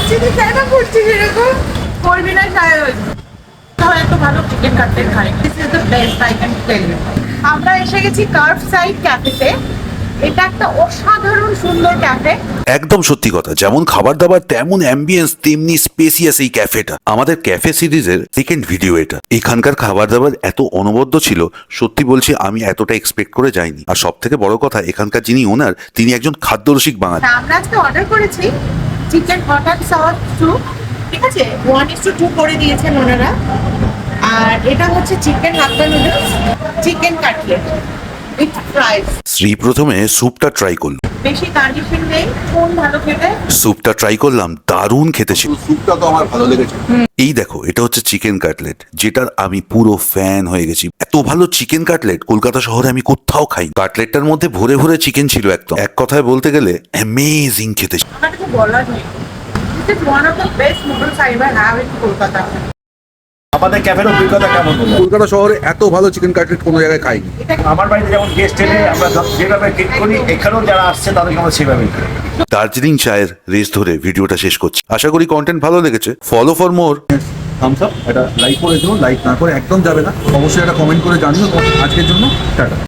চিনি কেন করছিস এরকম? করবি না সায়ন। তাও এত ভালো চিকেন কাটলেট খাই। This is the best I can tell you. আমরা এসে গেছি কার্ভ সাইড ক্যাফেতে। এটা একটা অসাধারণ সুন্দর ক্যাফে। একদম সত্যি কথা, যেমন খাবার দাবার তেমন অ্যাম্বিয়েন্স তেমনি স্পেসিয়াস এই ক্যাফেটা। আমাদের ক্যাফে সিরিজের সেকেন্ড ভিডিও এটা। এখানকার খাবার দাবার এত অনবদ্য ছিল, সত্যি বলছি আমি এতটা এক্সপেক্ট করে যাইনি। আর সব থেকে বড় কথা, এখানকার যিনি ওনার তিনি একজন খাদ্যরসিক বাঙালি। আমরা আজকে অর্ডার করেছি chicken hot and sauce soup, ঠিক আছে, 1:2 করে দিয়েছেন ওনারা। আর এটা হচ্ছে chicken hakka noodles, chicken cutlet with fries. Shri প্রথমে স্যুপটা ট্রাই করলো। বেশি কন্ডিশন নেই, কোন ভালো খেতে। স্যুপটা ট্রাই করলাম, দারুণ খেতে ছিল। স্যুপটা তো আমার ভালো লেগেছে। এই দেখো, এটা হচ্ছে চিকেন কাটলেট, যেটার আমি পুরো ফ্যান হয়ে গেছি। এত ভালো চিকেন কাটলেট কলকাতা শহরে আমি কোথাও খাই। কাটলেটটার মধ্যে ভরে ভরে চিকেন ছিল একদম। এক কথায় বলতে গেলে অ্যামেজিং খেতে ছিল। আমার কিছু বলার নেই। This is one of the best noodles I ever have in Kolkata. আমাদের ক্যাফের অভিজ্ঞতা কেমন হলো? কলকাতা শহরে এত ভালো চিকেন কাটলেট কোনো জায়গায় খাইনি। আমার বাড়িতে যেমন গেস্ট এলে আমরা যেভাবে ট্রিট করি, এখানেও যারা আসছে তাদেরকে আমরা সেভাবেই করি। দার্জিলিং চায়ের রেস ধরে ভিডিওটা শেষ করছি। আশা করি কন্টেন্ট ভালো লেগেছে। Follow for more. Thumbs up, এটা লাইক করে দিও, লাইক না করে একদম যাবে না। অবশ্যই এটা কমেন্ট করে জানিও। আজকের জন্য টাটা।